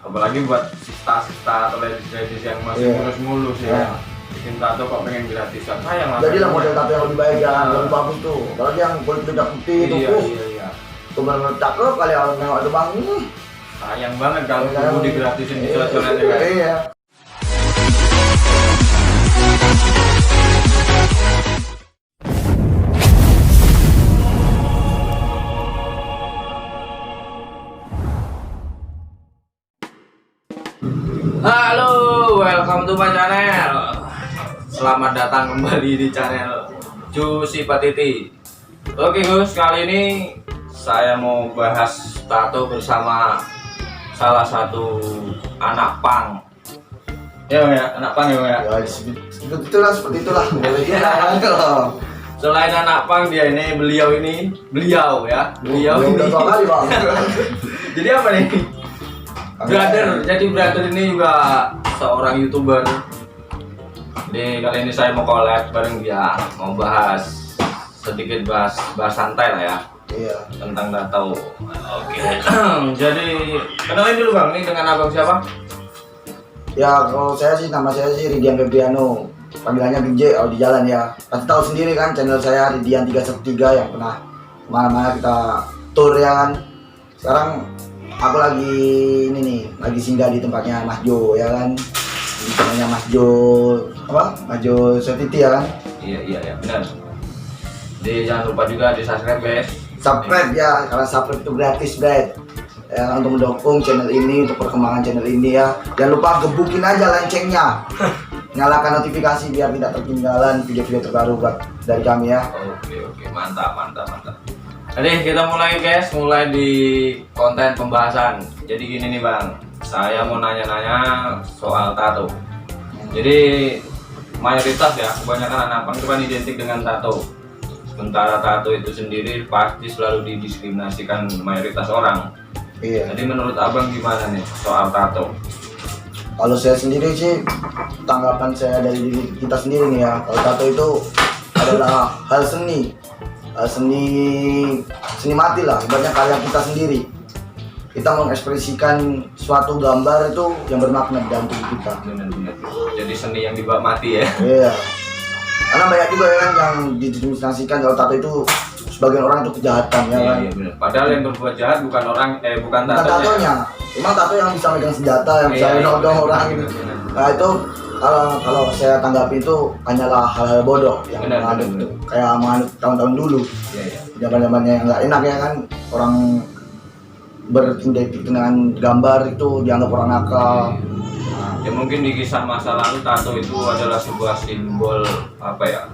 apalagi buat sista-sista atau ladies yang masih mulus-mulus ya. Bikin tato kok pengen gratisan, sayang lah. Jadilah model tato yang lebih baik ya, lebih bagus tuh. Apalagi yang kulit lidah putih itu, iya. tuh benar-benar cakep kali yang nengok itu bang. Sayang banget kalau kamu digratisin di cocolan ya. Iya. Halo, welcome to my channel. Selamat datang kembali di channel Juicy Patiti. Oke Gus, kali ini saya mau bahas tato bersama salah satu anak pang. Ya, anak pang ya. Ya, itulah seperti itulah. Selain anak pang, beliau ini udah dua kali bang. Jadi apa nih? Brother ini juga seorang YouTuber. Jadi kali ini saya mau collab bareng dia, mau bahas sedikit bahas santai lah ya. Iya. Tentang tato. Oke. Jadi kenalin dulu bang, ini dengan abang siapa? Ya kalau saya sih nama saya sih Ridian Febriano, panggilannya Big J kalau di jalan ya. Pasti tahu sendiri kan channel saya Ridian 313 yang pernah mana-mana kita tour ya kan. Sekarang aku lagi ini nih, lagi singgah di tempatnya Mas Jo ya kan. Di channelnya Mas Jo Mas Jo Setiti ya kan. Iya benar. Jadi jangan lupa juga di subscribe guys. Subscribe ya, karena subscribe itu gratis Brad. Ya, untuk mendukung channel ini, untuk perkembangan channel ini ya. Jangan lupa gebukin aja loncengnya. Nyalakan notifikasi biar tidak ketinggalan video-video terbaru dari kami ya. Oke, mantap. Jadi kita mulai guys, mulai di konten pembahasan. Jadi gini nih bang, saya mau nanya-nanya soal tato. Jadi mayoritas ya, kebanyakan anak pang itu kan identik dengan tato. Sementara tato itu sendiri pasti selalu didiskriminasikan mayoritas orang. Iya. Jadi menurut abang gimana nih soal tato? Kalau saya sendiri sih, tanggapan saya dari diri kita sendiri nih ya. Kalau tato itu adalah hal seni mati lah, ibaratnya karya kita sendiri. Kita mengekspresikan suatu gambar itu yang bermakna dalam tubuh kita. Benar. Jadi seni yang dibawa mati ya. Iya. Karena banyak juga ya kan yang didiskriminasikan kalau tato itu sebagian orang itu kejahatan ya kan. Iya benar. Padahal yang berbuat jahat bukan tatonya. Emang tato yang bisa megang senjata, yang bisa menodong orang gitu. Nah itu kalau saya tanggapi itu hanyalah hal-hal bodoh yang mengaduk kayak mengaduk tahun-tahun dulu. Zaman-zamannya yang nggak enak ya kan, orang beridentik dengan gambar itu dianggap orang nakal. Ya mungkin di kisah masa lalu tato itu adalah sebuah simbol apa ya,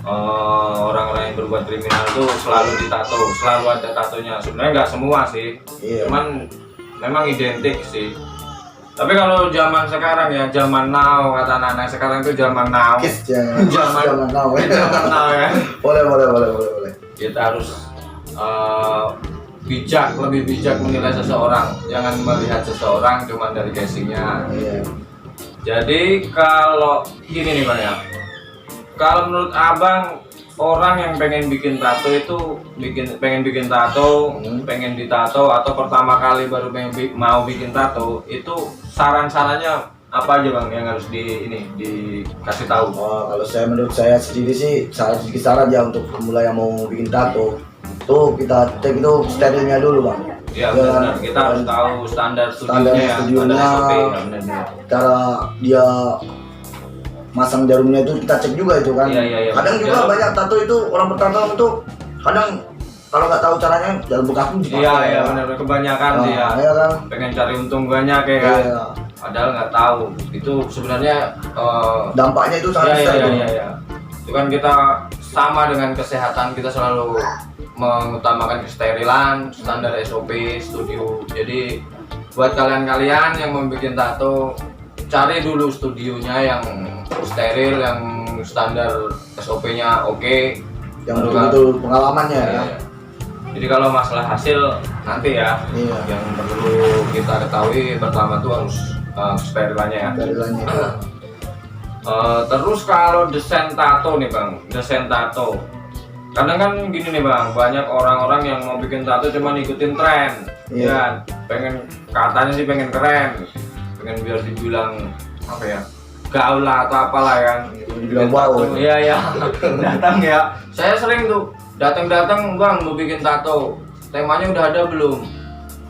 orang-orang yang berbuat kriminal itu selalu ditato, selalu ada tatonya. Sebenarnya nggak semua sih, cuman memang identik sih. Tapi kalau zaman sekarang ya, zaman now kata anak sekarang itu zaman now. Zaman now ya. Boleh. Kita harus lebih bijak menilai seseorang, jangan melihat seseorang cuma dari casingnya. Jadi kalau gini nih bang ya, kalau menurut abang orang yang pengen bikin tato itu pengen ditato atau pertama kali baru mau bikin tato, itu saran-sarannya apa aja bang yang harus dikasih tahu? Kalau menurut saya sendiri sih saran ya untuk pemula yang mau bikin tato. Tuh kita cek itu sterilnya dulu bang. Iya benar, kita harus tahu standar studionya. Cara dia masang jarumnya itu kita cek juga itu kan. Iya. Kadang juga banyak tato itu orang bertato itu kadang kalau nggak tahu caranya jarum bekas pun dipakai. Iya benar, kebanyakan sih ya. Iya kan. Pengen cari untung banyak ya kan. Padahal nggak tahu itu sebenarnya dampaknya itu sangat besar. Iya. Itu kan kita sama dengan kesehatan, kita selalu mengutamakan kesterilan, standar SOP studio. Jadi buat kalian-kalian yang mau bikin tato, cari dulu studionya yang steril, yang standar SOP-nya oke, yang betul-betul pengalamannya ya. Jadi kalau masalah hasil nanti ya, yang perlu kita ketahui pertama tuh harus sterilannya ya. Terus kalau desain tato nih bang, kadang kan gini nih bang, banyak orang-orang yang mau bikin tato cuma ngikutin tren, ya pengen katanya sih pengen keren, pengen biar dibilang apa ya, gaul lah atau apalah kan. Dibilang wow. Iya ya, datang ya. Saya sering tuh datang bang mau bikin tato, temanya udah ada belum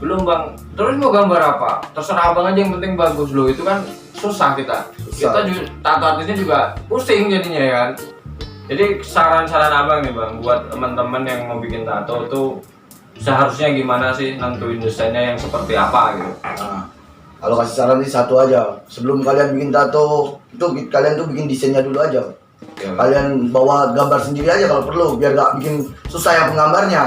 bang, terus mau gambar apa, terserah abang aja yang penting bagus. Loh itu kan susah kita juga, tato artisnya juga pusing jadinya ya kan. Jadi saran-saran abang nih bang buat teman-teman yang mau bikin tato tuh seharusnya gimana sih nentuin desainnya yang seperti apa gitu. Nah, kalau kasih saran sih satu aja, sebelum kalian bikin tato itu kalian tuh bikin desainnya dulu aja ya. Kalian bawa gambar sendiri aja kalau perlu, biar gak bikin susah yang penggambarnya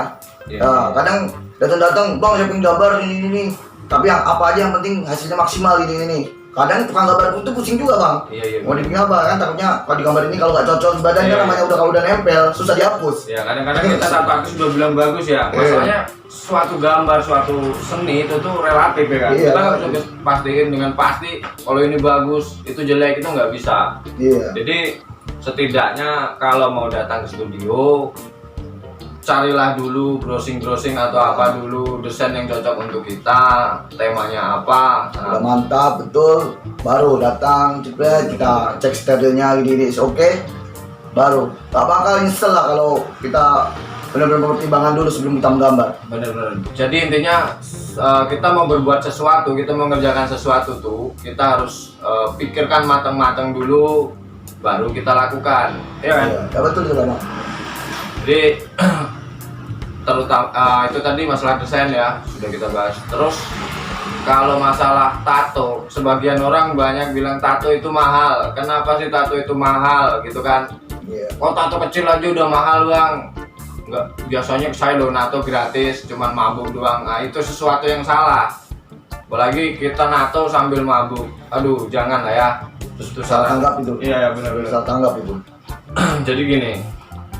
ya. Nah, kadang datang bang saya pengen gambar ini, tapi yang apa aja yang penting hasilnya maksimal ini. Kadang tukang gambar itu pusing juga bang. Iya. Mau dibikin apa kan, takutnya kalau digambar ini kalau nggak cocok di badan kan namanya kalau udah nempel susah dihapus. Ya kadang-kadang kita tato artis sudah bilang bagus ya, masalahnya suatu gambar, suatu seni itu tuh relatif ya kan. Kita nggak bisa pastiin dengan pasti kalau ini bagus, itu jelek, itu nggak bisa. Jadi setidaknya kalau mau datang ke studio, carilah dulu browsing atau apa dulu desain yang cocok untuk kita, temanya apa. Udah mantap betul, baru datang cepet kita cek sterilnya gini oke, baru tak bakal nyesel lah kalau kita benar-benar pertimbangan dulu sebelum kita menggambar. Benar-benar. Jadi intinya kita mau berbuat sesuatu, kita mau mengerjakan sesuatu tuh kita harus pikirkan matang-matang dulu, baru kita lakukan. Ya kan? Ya betul bang. Jadi terutama itu tadi masalah desain ya sudah kita bahas. Terus kalau masalah tato, sebagian orang banyak bilang tato itu mahal. Kenapa sih tato itu mahal gitu kan? Oh tato kecil aja udah mahal bang. Enggak, biasanya saya lo nato gratis, cuman mabuk doang. Nah itu sesuatu yang salah. Apalagi kita nato sambil mabuk. Aduh jangan lah ya. Terus salah tanggap itu. Iya benar. Salah tanggap itu. Jadi gini,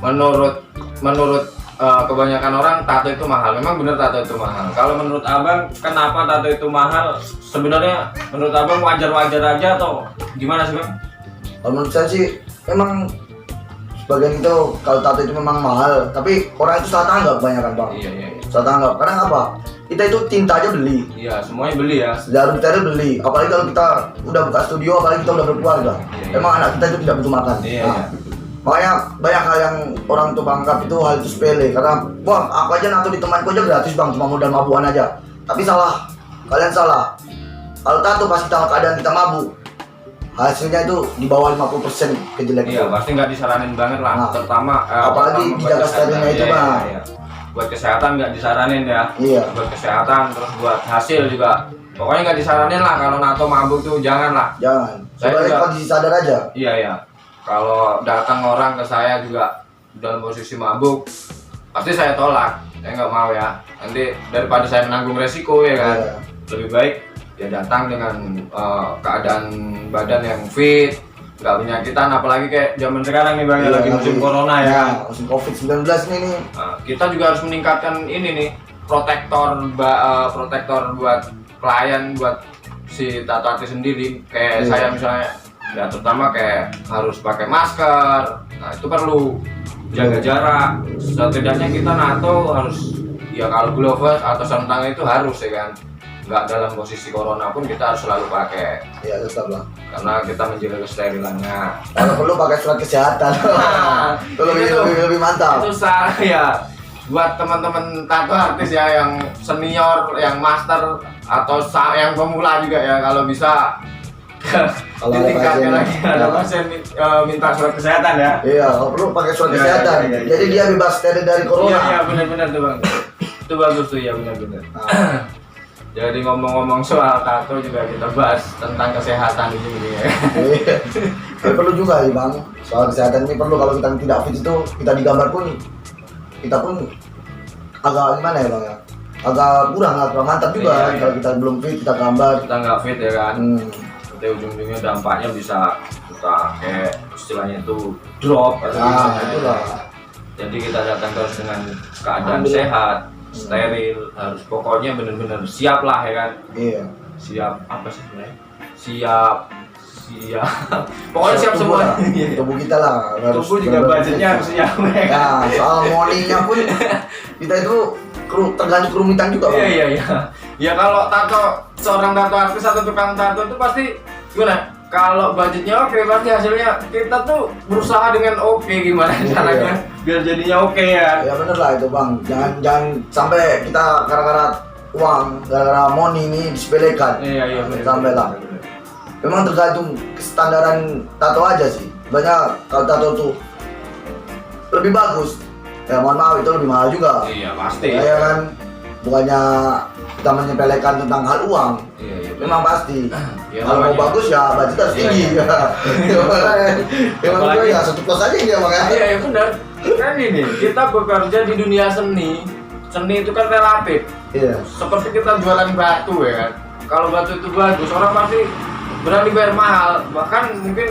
menurut kebanyakan orang tato itu mahal. Memang benar tato itu mahal. Kalau menurut abang kenapa tato itu mahal? Sebenarnya menurut abang wajar-wajar aja atau gimana sih bang? Kalau menurut saya sih memang sebagian itu kalau tato itu memang mahal, tapi orang itu salah tanggap kebanyakan bang. Iya. Salah tanggap. Karena apa? Kita itu tinta aja beli. Iya semuanya beli ya. Jarum steril beli. Apalagi kalau kita udah buka studio, apalagi kita udah berkeluarga. Memang anak kita itu tidak butuh makan. Makanya banyak hal yang orang tuh anggap itu hal itu sepele, karena bang aku aja nato di temanku aja gratis bang, cuma modal mabukan aja. Tapi salah, kalian salah. Kalau tato pas kita keadaan kita mabuk, hasilnya itu di bawah 50% kejelekan. Iya pasti nggak disaranin banget lah, terutama apalagi dijaga sterilnya itu bang. Iya. Buat kesehatan nggak disaranin ya. Iya. Buat kesehatan, terus buat hasil juga. Pokoknya nggak disaranin lah kalau nato mabuk tuh jangan lah. Jangan. Sebenarnya kondisi sadar aja. Iya. Kalau datang orang ke saya juga dalam posisi mabuk, pasti saya tolak. Saya nggak mau ya. Nanti daripada saya menanggung resiko ya kan. Lebih baik ya datang dengan keadaan badan yang fit, nggak penyakitan. Apalagi kayak zaman sekarang nih bang, lagi musim corona ya. Musim COVID-19 nih. Kita juga harus meningkatkan ini nih protektor buat klien, buat si tato artis sendiri. Kayak saya misalnya. Ya terutama kayak harus pakai masker. Nah itu perlu jaga jarak. Setidaknya kita nato harus ya kalau gloves atau sarung tangan itu harus ya kan. Nggak dalam posisi corona pun kita harus selalu pakai. Ya tetap lah. Karena kita menjaga kesterilannya. Kalau perlu pakai surat kesehatan. Itu lebih mantap. Itu salah ya. Buat teman-teman tato artis ya yang senior, yang master atau yang pemula juga ya kalau bisa. Kalau ada pasien minta surat kesehatan ya. Iya, kalau perlu pakai surat kesehatan. Jadi dia bebas dari corona. Iya, benar-benar tuh bang. Itu bagus tuh ya benar-benar. Jadi ngomong-ngomong soal tato juga kita bahas tentang kesehatan di sini ya. Perlu juga ya bang. Soal kesehatan ini perlu, kalau kita tidak fit itu kita digambar pun kita pun agak gimana ya bang ya? Agak kurang mantap juga kalau kita belum fit kita gambar. Kita nggak fit ya kan. Nanti ujung-ujungnya dampaknya bisa kita kayak istilahnya itu drop atau itulah. Jadi kita datang terus dengan keadaan sehat, steril, harus pokoknya benar-benar siap lah ya kan. Iya. Siap apa sih sebenarnya? Siap. Pokoknya siap semua. Tubuh kita lah. Tubuh juga budgetnya harus siap. Nah soal morningnya pun kita itu tergantung kerumitan juga Bang. Iya. Ya kalau seorang tato artis atau tukang tato itu pasti gimana? Kalau budgetnya oke, pasti hasilnya kita tuh berusaha dengan oke gimana caranya biar jadinya oke ya. Ya bener lah itu Bang. Jangan sampai kita gara-gara uang, gara-gara money ini disepelekan. Iya bener. Sampai lah. Memang tergantung kestandaran tato aja sih. Banyak kalau tato tuh lebih bagus. Ya mohon maaf itu lebih mahal juga. Iya pasti. Ya kan, bukannya kita menyepelekan tentang hal uang. Iya. Memang pasti. Ya, kalau mau namanya. bagus ya budget harus tinggi. Memang Apalagi- juga ya satu plus aja dia makanya. Iya benar. Kan ini kita bekerja di dunia seni. Seni itu kan relatif. Iya. Seperti kita jualan batu ya kan. Kalau batu itu bagus, orang pasti berani bayar mahal. Bahkan mungkin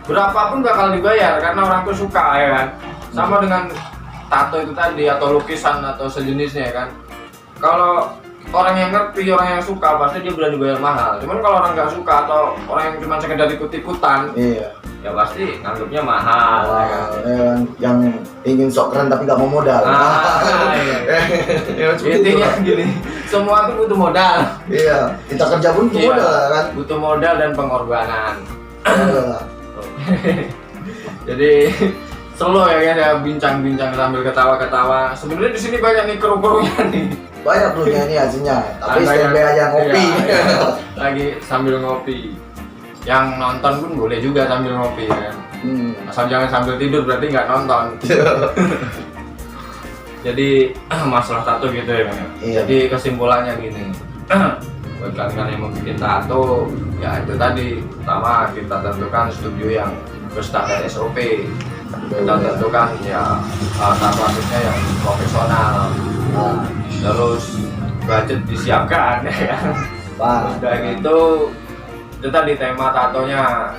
berapapun bakal dibayar karena orang tuh suka ya kan. Sama dengan tato itu tadi atau lukisan atau sejenisnya ya kan. Kalau orang yang ngerti, orang yang suka pasti dia berani bayar mahal. Cuman kalau orang nggak suka atau orang yang cuma sekedar ikut-ikutan, Iya. ya pasti nganggapnya mahal. Ya kan? Yang ingin sok keren tapi nggak mau modal. Iya. Ya, seperti itu Intinya lah. gini, semua itu butuh modal. Iya, kita kerja pun butuh Iya, modal kan. butuh modal dan pengorbanan. Iya. Jadi selo ya kan ya bincang-bincang sambil ketawa-ketawa. Sebenarnya di sini banyak nih kru-krunya nih. Banyak dulunya ini hasilnya, tapi Ada standby yang- aja ngopi. Iya. Lagi sambil ngopi. Yang nonton pun boleh juga sambil ngopi ya kan. Asal jangan sambil tidur berarti nggak nonton. Jadi masalah tato gitu ya kan. Iya. Jadi kesimpulannya gini. Buat kalian yang mau bikin tato, ya itu tadi pertama kita tentukan studio yang berstandar SOP. Kita tentukan ya tato artisnya yang profesional. Nah, Terus budget disiapkan ya kan. Pak. Udah gitu itu tadi tema tatonya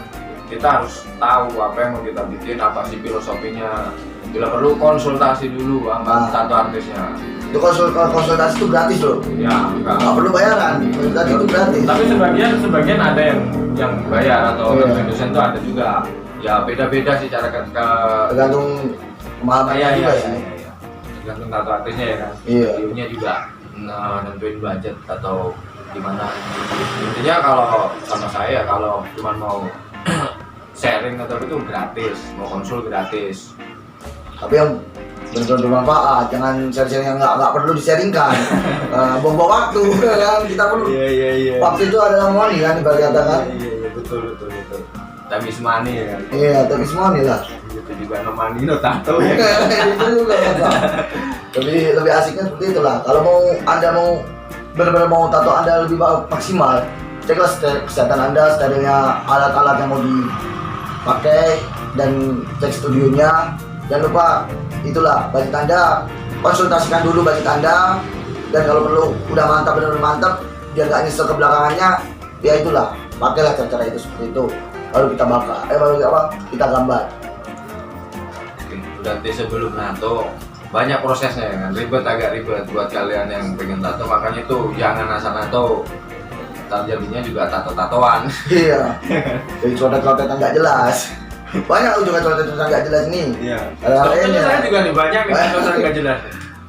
kita harus tahu apa yang mau kita bikin, apa sih filosofinya. Bila perlu konsultasi dulu sama tato artisnya. Itu konsultasi itu gratis loh. Ya enggak. Nggak perlu bayaran, konsultasi itu gratis. Tapi sebagian ada yang bayar atau Iya. dosen itu ada juga. Ya beda-beda sih cara ke Tergantung pemahamannya iya, juga iya, sih. iya. Tergantung tato artisnya ya kan. Iya. Videonya juga nentuin budget atau gimana. Intinya kalau sama saya kalau cuma mau sharing atau itu gratis, mau konsul gratis. Tapi yang benar-benar bermanfaat, jangan share-share yang nggak perlu di-sharingkan. Buang-buang waktu kan, kita perlu. Iya. Waktu itu adalah money kan, ibarat kata kan. Iya, betul. Tapi money ya kan. Iya, tapi semua nih lah. Gitu juga no money no tato ya. Kan? Itu juga kan. Lebih asiknya seperti itulah. Kalau Anda mau benar-benar mau tato Anda lebih maksimal, ceklah kesehatan Anda, sterilnya alat-alat yang mau dipakai dan cek studionya. Jangan lupa itulah budget Anda, konsultasikan dulu budget Anda, dan kalau perlu udah mantap benar-benar mantap biar gak nyesel ke belakangannya, ya itulah pakailah cara-cara itu seperti itu. Baru kita kita gambar. Nanti sebelum tato banyak prosesnya ya kan, agak ribet buat kalian yang pengen tato, makanya tuh jangan asal tato, jadinya juga tato-tatoan. Iya. Jadi coret-coretan nggak jelas. Banyak juga coret-coretan nggak jelas nih. Iya. Ada yang Sebetulnya lainnya. saya juga nih banyak nih Banyak. tato nggak jelas.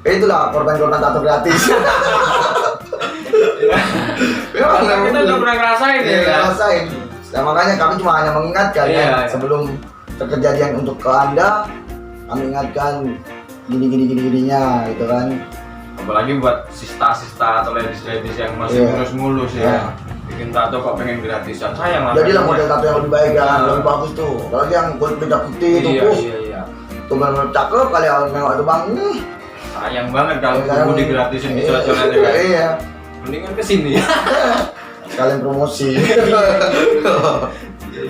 Itulah korban-korban tato gratis. Memang Karena kita udah pernah ngerasain ya Iya, kan. rasain. Nah, makanya kami cuma hanya mengingatkan Iya, ya, iya. sebelum terkejadian untuk ke Anda, kami ingatkan gininya gitu kan. Apalagi buat sista atau ladies yang masih Iya. mulus-mulus ya. Iya. Bikin tato kok pengen gratisan, sayang lah. Jadilah model tato yang lebih baik kan, lebih bagus tuh. Apalagi yang kulit beda putih itu, Iya. tuh benar cakep kali ya nengok itu bang. Sayang banget kalau Iya, kuku digratisin di iya, coret-coret kan. Iya. Mendingan kesini. Sekalian promosi.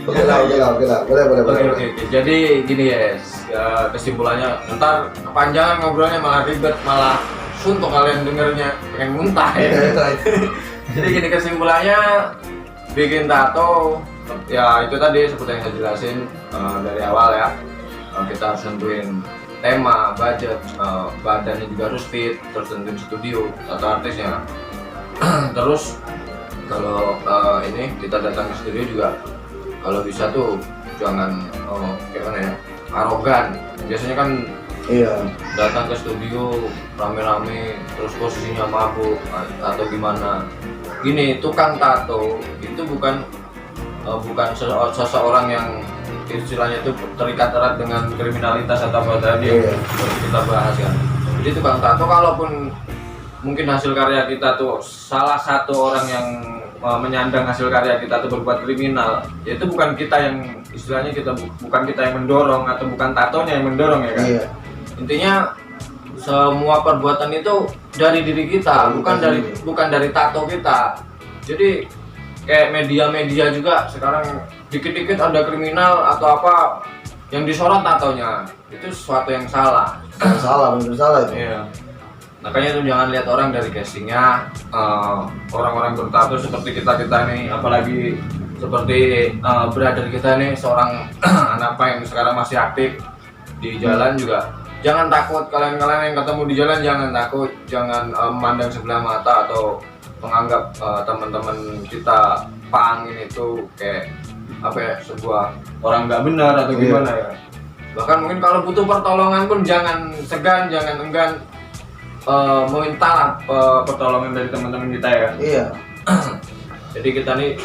Oke lah, boleh. Oke. Jadi gini ya, kesimpulannya ntar kepanjangan ngobrolnya malah ribet, malah suntuk kalian dengernya pengen muntah ya. Jadi gini kesimpulannya, bikin tato ya itu tadi seperti yang saya jelasin dari awal ya. Kita harus tentuin tema, budget, badannya juga harus fit, terus tentuin studio atau artisnya. Terus kalau ini kita datang ke studio juga kalau bisa tuh jangan kayak mana ya, arogan. Biasanya kan Iya. datang ke studio rame-rame terus posisinya mabuk atau gimana. Gini, tukang tato itu bukan seseorang yang istilahnya itu terikat erat dengan kriminalitas atau apa tadi yang seperti kita bahas kan. Jadi tukang tato kalaupun mungkin hasil karya kita tuh salah satu orang yang menyandang hasil karya kita tuh berbuat kriminal, ya itu bukan kita yang istilahnya bukan kita yang mendorong atau bukan tatonya yang mendorong ya kan. Iya. Intinya semua perbuatan itu dari diri kita, bukan dari tato kita. Jadi kayak media-media juga sekarang dikit-dikit ada kriminal atau apa yang disorot tatonya, itu sesuatu yang salah. Bener salah itu. Iya. Makanya tuh jangan lihat orang dari casingnya, orang-orang bertato seperti kita nih, apalagi seperti brother kita nih, seorang anak yang sekarang masih aktif di jalan juga. Jangan takut, kalian yang ketemu di jalan jangan takut, jangan memandang sebelah mata atau menganggap teman-teman kita pang ini tuh kayak apa ya, sebuah orang nggak benar atau gimana ya. Bahkan mungkin kalau butuh pertolongan pun jangan segan, jangan enggan meminta pertolongan dari teman-teman kita ya. Iya. Jadi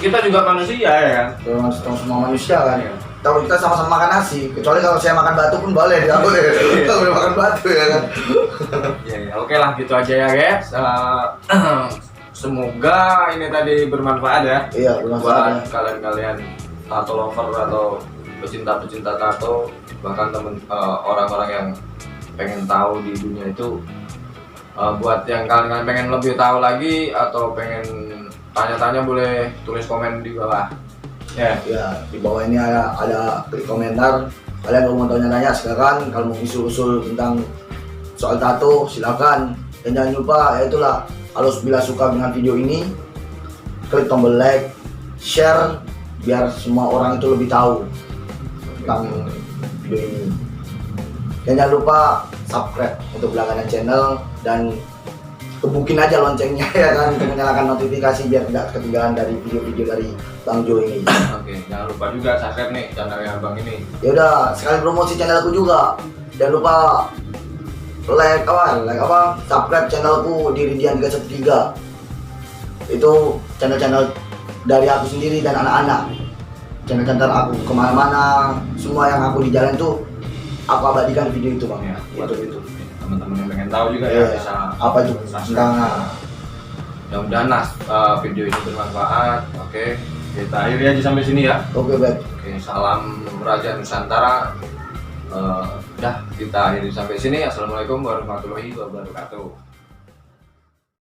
kita juga manusia ya kan. Semua manusia kan. Iya. Tahu kita sama-sama makan nasi. Kecuali kalau saya makan batu pun boleh, tidak boleh. Kita boleh makan batu ya kan. Ya, oke lah gitu aja ya guys. Semoga ini tadi bermanfaat ya. Iya, bermanfaat. Buat kalian-kalian tato lover atau pecinta-pecinta tato, bahkan orang-orang yang pengen tahu di dunia itu. Buat yang kalian pengen lebih tahu lagi atau pengen tanya-tanya boleh tulis komen di bawah. Ya, di bawah ini ada klik komentar. Kalian kalau mau tanya-tanya sekarang, kalau mau usul-usul tentang soal tato silakan. Dan jangan lupa, ya itulah, kalau bila suka dengan video ini, klik tombol like, share, biar semua orang itu lebih tahu tentang video ini. Dan jangan lupa subscribe untuk langganan channel dan kebukin aja loncengnya ya kan, untuk menyalakan notifikasi biar tidak ketinggalan dari video-video dari Bang Jo ini. Oke, jangan lupa juga subscribe nih channelnya Bang ini. Ya udah, sekali promosi channelku juga. Jangan lupa like apa, subscribe channelku di Ridian 313. Itu channel-channel dari aku sendiri dan anak-anak. Channel-channel aku kemana-mana, semua yang aku di jalan tuh aku abadikan video itu Bang ya. Itu. Teman-teman yang pengen tahu juga ya bisa apa itu tentang. Mudah-mudahan video ini bermanfaat. Oke, kita akhiri aja sampai sini ya. Oke, baik. Oke, salam Raja Nusantara. Kita akhiri sampai sini. Assalamualaikum warahmatullahi wabarakatuh.